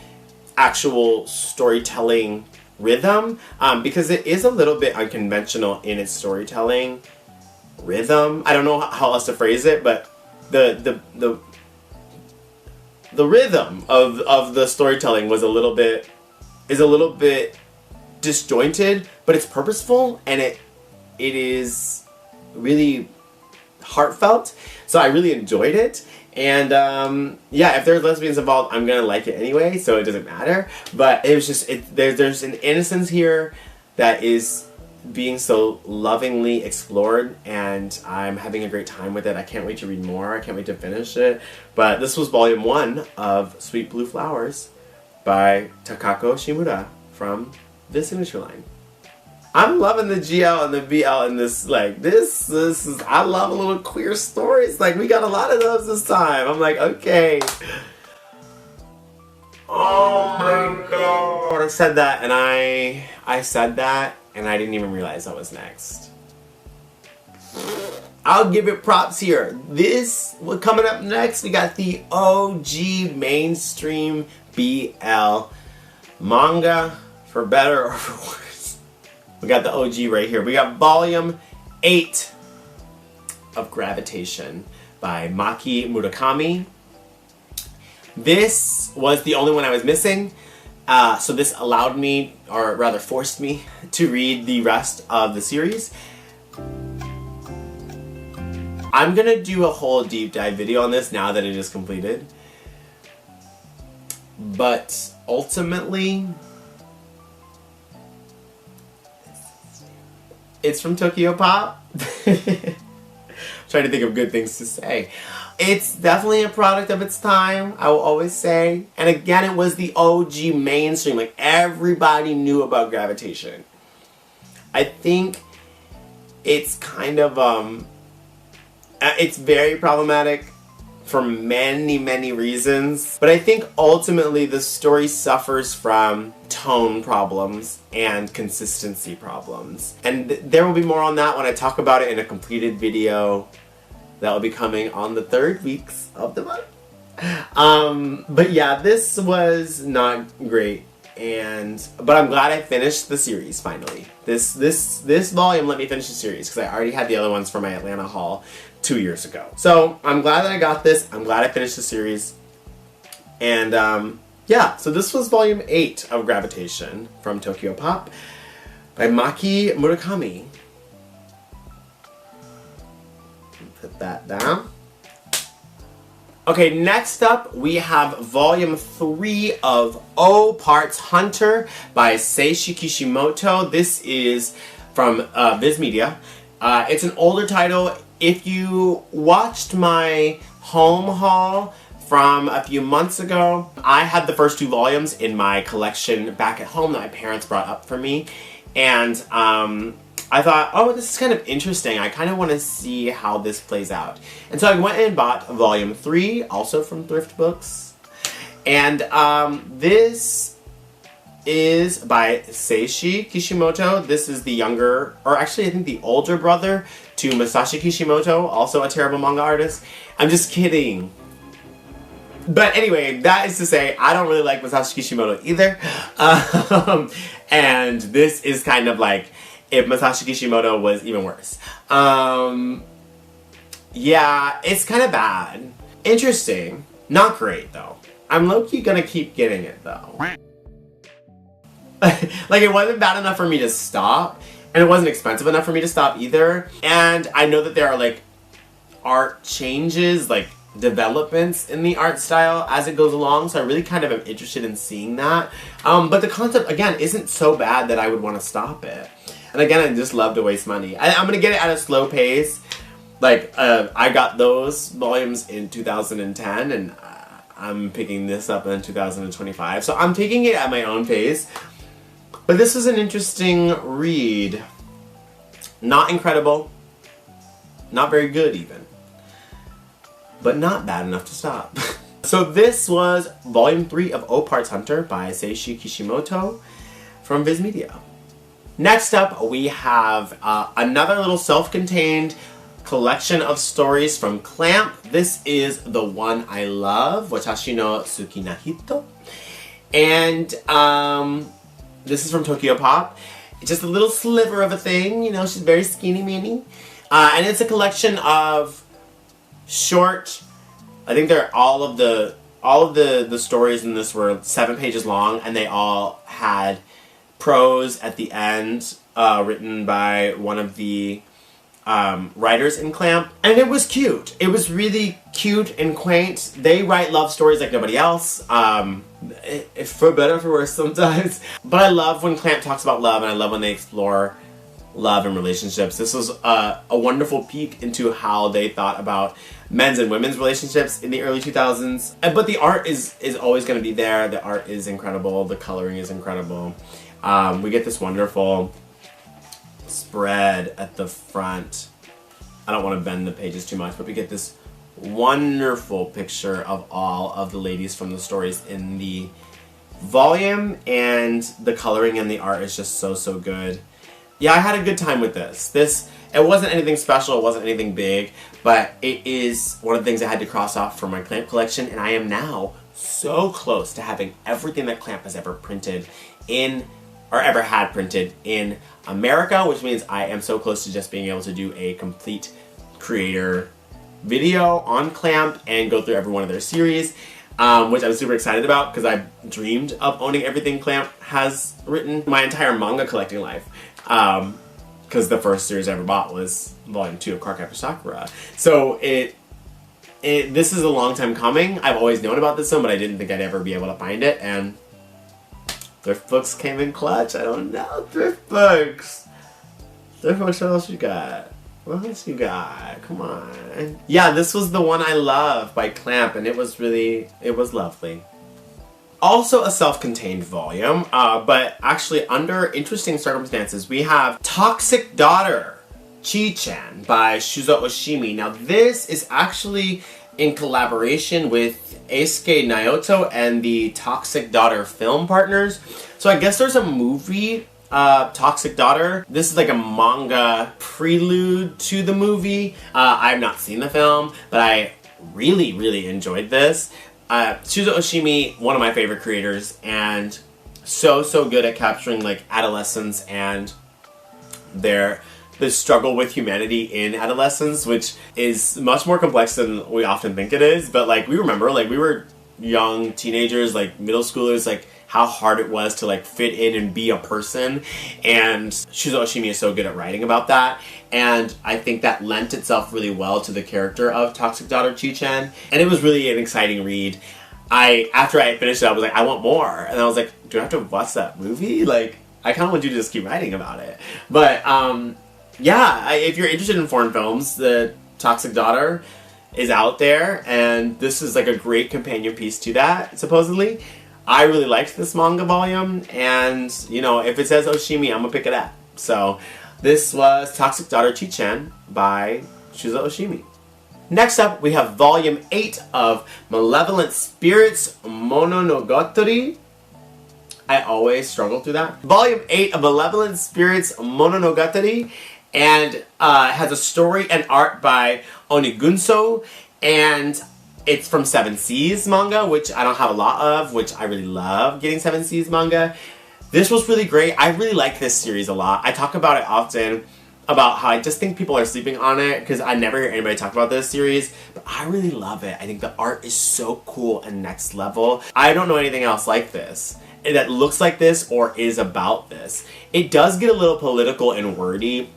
actual storytelling rhythm, because it is a little bit unconventional in its storytelling rhythm. I don't know how else to phrase it, but the rhythm of the storytelling is a little bit disjointed, but it's purposeful, and it is really heartfelt. So I really enjoyed it. And yeah, if there's lesbians involved, I'm gonna like it anyway, so it doesn't matter. But it was just, there's an innocence here that is being so lovingly explored, and I'm having a great time with it. I can't wait to read more. I can't wait to finish it. But this was volume 1 of Sweet Blue Flowers by Takako Shimura from the Signature line. I'm loving the GL and the BL in this, like, this is, I love a little queer stories. Like, we got a lot of those this time. I'm like, okay. Oh my god. I said that, and I said that, and I didn't even realize that was next. I'll give it props here. Coming up next, we got the OG mainstream BL manga, for better or for worse. We got the OG right here. We got volume 8 of Gravitation by Maki Murakami. This was the only one I was missing, so this allowed me, or rather forced me, to read the rest of the series. I'm gonna do a whole deep dive video on this now that it is completed. But ultimately, it's from Tokyo Pop. Trying to think of good things to say. It's definitely a product of its time, I will always say. And again, it was the OG mainstream. Like, everybody knew about Gravitation. I think it's kind of, it's very problematic for many, many reasons. But I think ultimately the story suffers from tone problems and consistency problems. And there will be more on that when I talk about it in a completed video that will be coming on the 3rd weeks of the month. But yeah, this was not great. But I'm glad I finished the series finally. This volume let me finish the series because I already had the other ones for my Atlanta haul 2 years ago. So I'm glad that I got this. I'm glad I finished the series. And yeah, so this was volume 8 of Gravitation from Tokyo Pop by Maki Murakami. Put that down. Okay, next up we have volume 3 of O Parts Hunter by Seishi Kishimoto. This is from vizmedia. It's an older title. If you watched my home haul from a few months ago, I had the first 2 volumes in my collection back at home that my parents brought up for me. And I thought, oh, this is kind of interesting. I kind of want to see how this plays out. And so I went and bought volume 3, also from Thrift Books. And this is by Seishi Kishimoto. This is the younger, or actually I think the older brother to Masashi Kishimoto, also a terrible manga artist. I'm just kidding. But anyway, that is to say, I don't really like Masashi Kishimoto either. And this is kind of like if Masashi Kishimoto was even worse. Yeah, it's kind of bad. Interesting. Not great, though. I'm low-key gonna keep getting it, though. Like, it wasn't bad enough for me to stop, and it wasn't expensive enough for me to stop either. And I know that there are, like, art changes, like, developments in the art style as it goes along, so I really kind of am interested in seeing that. But the concept, again, isn't so bad that I would want to stop it. And again, I just love to waste money. I'm gonna get it at a slow pace. Like, I got those volumes in 2010, and I'm picking this up in 2025. So I'm taking it at my own pace. But this was an interesting read. Not incredible. Not very good, even. But not bad enough to stop. So this was Volume 3 of O-Parts Hunter by Seishi Kishimoto from vizmedia. Next up, we have another little self-contained collection of stories from Clamp. This is The One I Love, Watashi no Suki na Hito. And this is from Tokyo Pop. It's just a little sliver of a thing, you know, she's very skinny mini. And it's a collection of short, I think they're all of the stories in this were 7 pages long, and they all had prose at the end written by one of the writers in Clamp, and it was cute. It was really cute and quaint. They write love stories like nobody else, for better or for worse sometimes. But I love when Clamp talks about love, and I love when they explore love and relationships. This was a wonderful peek into how they thought about men's and women's relationships in the early 2000s. But the art is always going to be there. The art is incredible. The coloring is incredible. We get this wonderful spread at the front. I don't want to bend the pages too much, but we get this wonderful picture of all of the ladies from the stories in the volume, and the coloring and the art is just so good. Yeah, I had a good time with this. It wasn't anything special, it wasn't anything big, but it is one of the things I had to cross off from my Clamp collection, and I am now so close to having everything that Clamp has ever printed in, or ever had printed in America, which means I am so close to just being able to do a complete creator video on Clamp and go through every one of their series, which I'm super excited about because I've dreamed of owning everything Clamp has written my entire manga collecting life. Because the first series I ever bought was Volume 2 of Cardcaptor Sakura. So this is a long time coming. I've always known about this one, but I didn't think I'd ever be able to find it, and Thrift Books came in clutch. I don't know. Thrift Books, what else you got? What else you got? Come on. Yeah, this was The One I Love by Clamp, and it was lovely. Also a self-contained volume, but actually under interesting circumstances, we have Toxic Daughter, Chi-chan by shuzooshimi. Now this is actually in collaboration with Eisuke Naoto and the Toxic Daughter film partners. So I guess there's a movie, Toxic Daughter. This is like a manga prelude to the movie. I've not seen the film, but I really enjoyed this. shuzooshimi, one of my favorite creators, and so good at capturing like adolescence and the struggle with humanity in adolescence, which is much more complex than we often think it is. But like we remember, like we were young teenagers, like middle schoolers, like how hard it was to like fit in and be a person, and shuzooshimi is so good at writing about that, and I think that lent itself really well to the character of Toxic Daughter Chi-chan, and it was really an exciting read. After I finished it, I was like, I want more, and I was like, do I have to watch that movie? Like, I kind of want you to just keep writing about it. But yeah, if you're interested in foreign films, the Toxic Daughter is out there, and this is like a great companion piece to that, supposedly. I really liked this manga volume, and you know, if it says Oshimi, I'm gonna pick it up. So this was Toxic Daughter Chi-chan by shuzooshimi. Next up, we have Volume 8 of Malevolent Spirits Mononogatari. I always struggle through that. Volume 8 of Malevolent Spirits Mononogatari, and has a story and art by Onigunso, and it's from 7 Seas manga, which I don't have a lot of, which I really love getting 7 Seas manga. This was really great. I really like this series a lot. I talk about it often about how I just think people are sleeping on it because I never hear anybody talk about this series, but I really love it. I think the art is so cool and next level. I don't know anything else like this that looks like this or is about this. It does get a little political and wordy,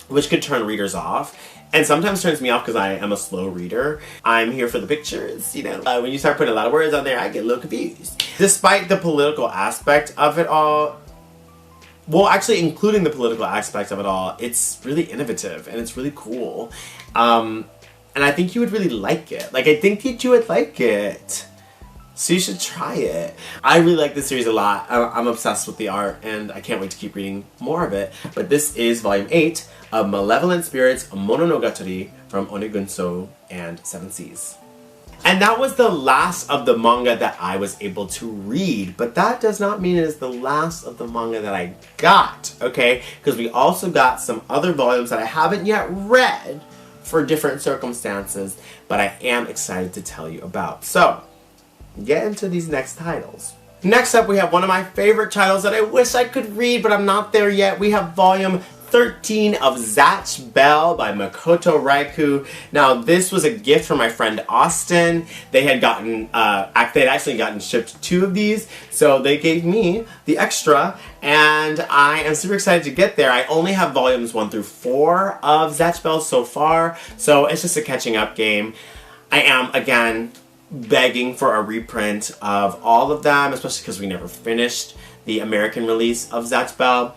which could turn readers off. And sometimes turns me off because I am a slow reader. I'm here for the pictures, you know. When you start putting a lot of words on there, I get a little confused. Despite the political aspect of it all, well, actually including the political aspect of it all, it's really innovative and it's really cool. And I think you would really like it. Like, I think that you would like it. So you should try it. I really like this series a lot. I'm obsessed with the art and I can't wait to keep reading more of it. But this is volume 8 of Malevolent Spirits Mononogatari from Onigunso and Seven Seas. And that was the last of the manga that I was able to read. But that does not mean it is the last of the manga that I got, okay? Because we also got some other volumes that I haven't yet read for different circumstances, but I am excited to tell you about. So, get into these next titles. Next up, we have one of my favorite titles that I wish I could read, but I'm not there yet. We have volume 13 of Zatch Bell by Makoto Raiku. Now, this was a gift from my friend Austin. They had gotten, they'd actually gotten shipped 2 of these, so they gave me the extra, and I am super excited to get there. I only have volumes 1 through 4 of Zatch Bell so far, so it's just a catching up game. I am, again, begging for a reprint of all of them, especially because we never finished the American release of Zatch Bell.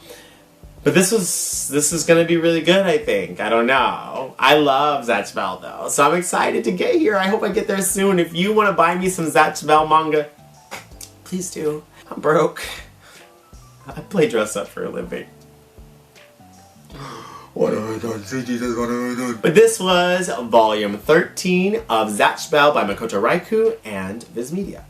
But this is gonna be really good, I think. I don't know. I love Zatch Bell though, so I'm excited to get here. I hope I get there soon. If you want to buy me some Zatch Bell manga, please do. I'm broke. I play dress up for a living. What have I done? Say Jesus, what have I done? But this was volume 13 of Zatch Bell by Makoto Raiku and vizmedia.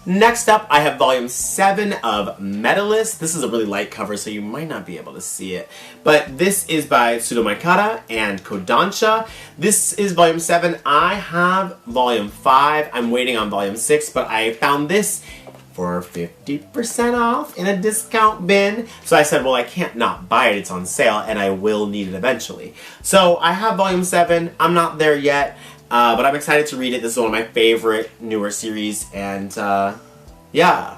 Next up, I have volume 7 of Medalist. This is a really light cover, so you might not be able to see it. But this is by Tsurumaikara and Kodansha. This is volume 7. I have volume 5. I'm waiting on volume 6, but I found this for 50% off in a discount bin. So I said, well, I can't not buy it. It's on sale, and I will need it eventually. So I have volume 7. I'm not there yet. But I'm excited to read it. This is one of my favorite newer series, and yeah.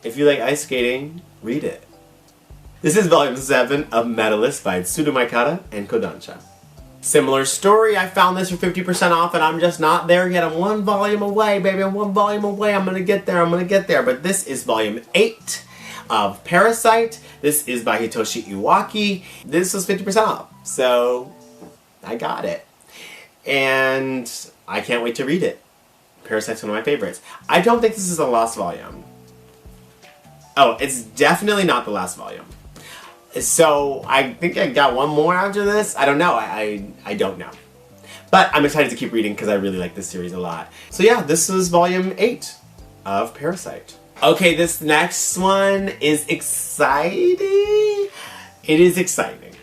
If you like ice skating, read it. This is volume 7 of Medalist by Tsurumaikara and Kodansha. Similar story, I found this for 50% off and I'm just not there yet. I'm 1 volume away, baby. I'm 1 volume away. I'm gonna get there. I'm gonna get there. But this is volume 8 of Parasite. This is by Hitoshi Iwaki. This was 50% off, so I got it. And I can't wait to read it. Parasite's one of my favorites. I don't think this is the last volume. Oh, it's definitely not the last volume. So I think I got 1 more after this. I don't know. I don't know. But I'm excited to keep reading because I really like this series a lot. So yeah, this is volume 8 of Parasite. Okay, this next one is exciting. It is exciting.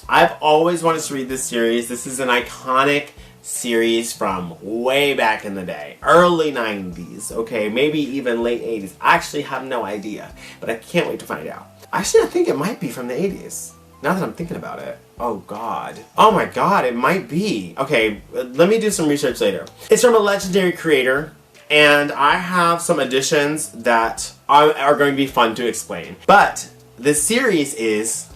I've always wanted to read this series. This is an iconic series from way back in the day. Early 90s, okay? Maybe even late 80s. I actually have no idea, but I can't wait to find out. Actually, I think it might be from the 80s. Now that I'm thinking about it. Oh god. Oh my god, it might be. Okay, let me do some research later. It's from a legendary creator, and I have some additions that are going to be fun to explain. But this series is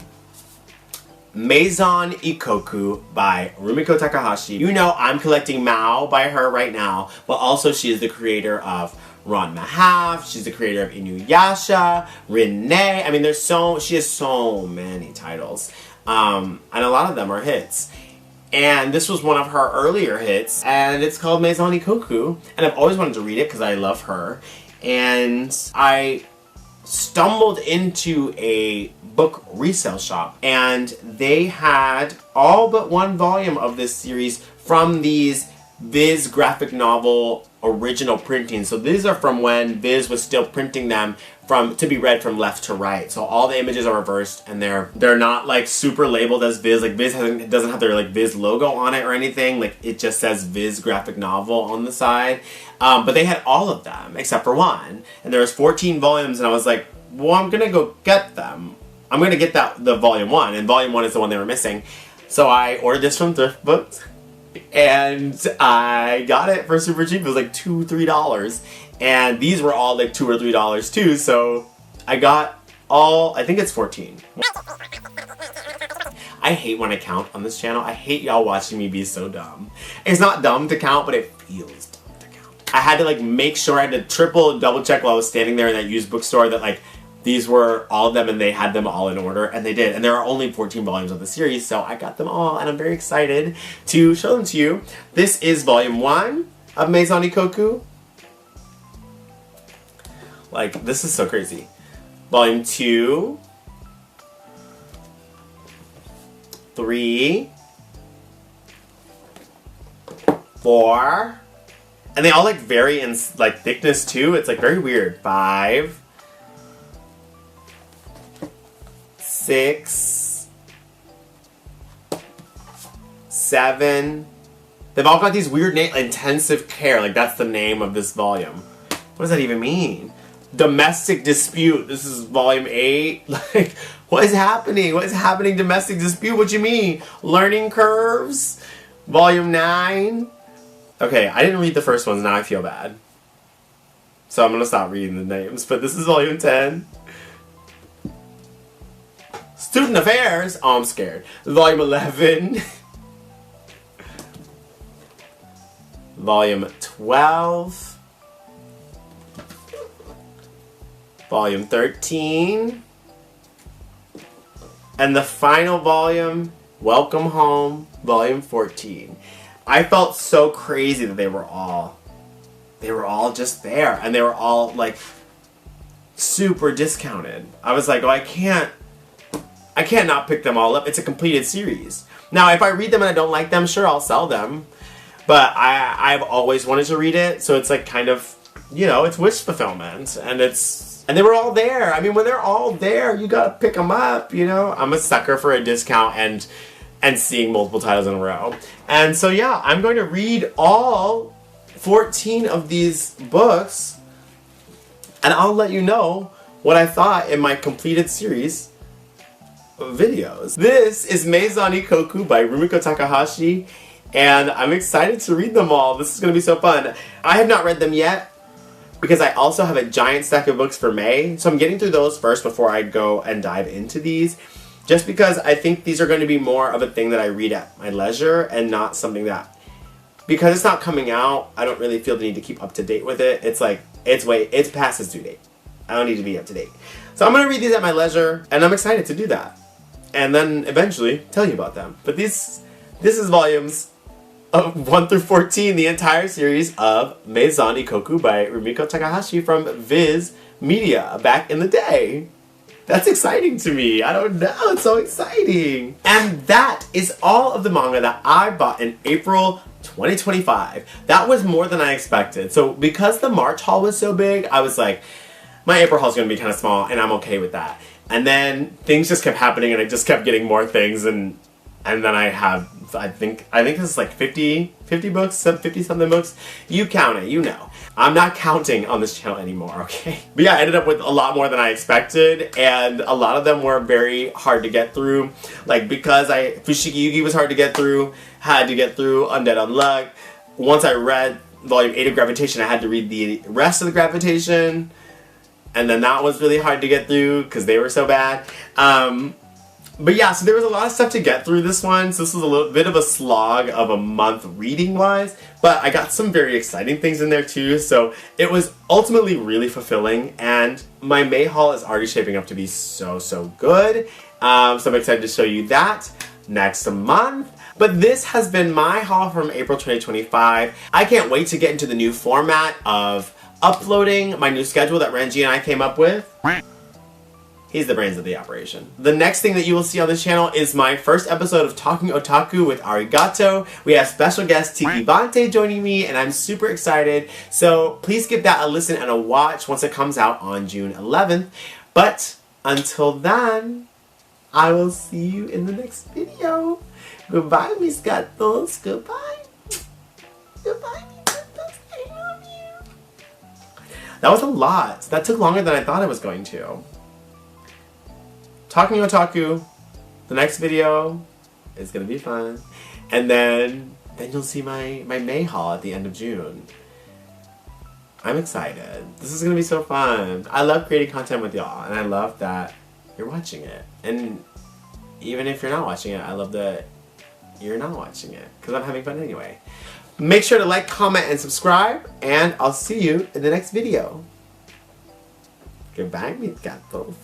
Maison Ikkoku by Rumiko Takahashi. You know I'm collecting Mao by her right now, but also she is the creator of Ranma Half, she's the creator of Inuyasha, Rinne. I mean, she has so many titles. And a lot of them are hits. And this was one of her earlier hits, and it's called Maison Ikkoku. And I've always wanted to read it because I love her. And I stumbled into a book resale shop, and they had all but 1 volume of this series from these Viz graphic novel original printings. So these are from when Viz was still printing them to be read from left to right. So all the images are reversed, and they're not like super labeled as Viz. Like Viz doesn't have their like Viz logo on it or anything. Like it just says Viz graphic novel on the side. But they had all of them except for 1, and there was 14 volumes, and I was like, well, I'm gonna go get them. I'm going to get the volume 1, and volume 1 is the one they were missing. So I ordered this from Thrift Books, and I got it for super cheap. It was like $2, $3. And these were all like $2 or $3 too, so I got all, I think it's 14. I hate when I count on this channel. I hate y'all watching me be so dumb. It's not dumb to count, but it feels dumb to count. I had to like make sure, I had to triple, double check while I was standing there in that used bookstore that like these were all of them and they had them all in order, and they did. And there are only 14 volumes of the series, so I got them all and I'm very excited to show them to you. This is volume 1 of Maison Ikkoku. Like, this is so crazy. Volume 2, 3, 4, and they all like vary in like thickness too. It's like very weird. 5, 6, 7. They've all got these weird names. Intensive Care, like that's the name of this volume. What does that even mean? Domestic Dispute. This is volume 8. Like, what is happening? What is happening? Domestic Dispute. What you mean? Learning Curves. Volume 9. Okay, I didn't read the first ones. Now I feel bad. So I'm gonna stop reading the names. But this is volume 10. Student Affairs. Oh, I'm scared. Volume 11. Volume 12. Volume 13. And the final volume, Welcome Home, Volume 14. I felt so crazy that they were all just there. And they were all, like, super discounted. I was like, oh, I can't not pick them all up. It's a completed series. Now, if I read them and I don't like them, sure, I'll sell them. But I've always wanted to read it, so it's like kind of, you know, it's wish fulfillment. And they were all there. I mean, when they're all there, you gotta pick them up, you know? I'm a sucker for a discount and seeing multiple titles in a row. And so yeah, I'm going to read all 14 of these books, and I'll let you know what I thought in my completed series of videos. This is Maison Ikkoku by Rumiko Takahashi, and I'm excited to read them all. This is gonna be so fun. I have not read them yet, because I also have a giant stack of books for May, so I'm getting through those first before I go and dive into these, just because I think these are going to be more of a thing that I read at my leisure and not something that, because it's not coming out, I don't really feel the need to keep up to date with it. It's like, it's past its due date. I don't need to be up to date. So I'm going to read these at my leisure, and I'm excited to do that. And then eventually tell you about them. But this is volumes 1 through 14, the entire series of Maison Ikkoku by Rumiko Takahashi from vizmedia back in the day. That's exciting to me. I don't know, it's so exciting. And that is all of the manga that I bought in April 2025. That was more than I expected. So because the March haul was so big, I was like, my April haul is going to be kind of small, and I'm okay with that. And then things just kept happening, and I just kept getting more things, and then I have, I think this is like 50 books, 50 something books. You count it, you know. I'm not counting on this channel anymore, okay? But yeah, I ended up with a lot more than I expected, and a lot of them were very hard to get through. Like, because Fushigi Yugi was hard to get through, had to get through Undead Unluck. Once I read volume 8 of Gravitation, I had to read the rest of the Gravitation, and then that was really hard to get through because they were so bad. But yeah, so there was a lot of stuff to get through this one, so this was a little bit of a slog of a month reading-wise, but I got some very exciting things in there too, so it was ultimately really fulfilling, and my May haul is already shaping up to be so good, so I'm excited to show you that next month. But this has been my haul from April 2025. I can't wait to get into the new format of uploading my new schedule that Renji and I came up with. He's the brains of the operation. The next thing that you will see on this channel is my first episode of Talking Otaku with Ari Gato. We have special guest Tiki Bante joining me, and I'm super excited. So please give that a listen and a watch once it comes out on June 11th. But until then, I will see you in the next video. Goodbye, mis gatos. Goodbye. Goodbye, mis gatos. I love you. That was a lot. That took longer than I thought it was going to. talking otaku. The next video is gonna be fun. And then you'll see my May haul at the end of June. I'm excited. This is gonna be so fun. I love creating content with y'all, and I love that you're watching it. And even if you're not watching it, I love that you're not watching it, because I'm having fun anyway. Make sure to like, comment, and subscribe, and I'll see you in the next video. Goodbye, mis gatos.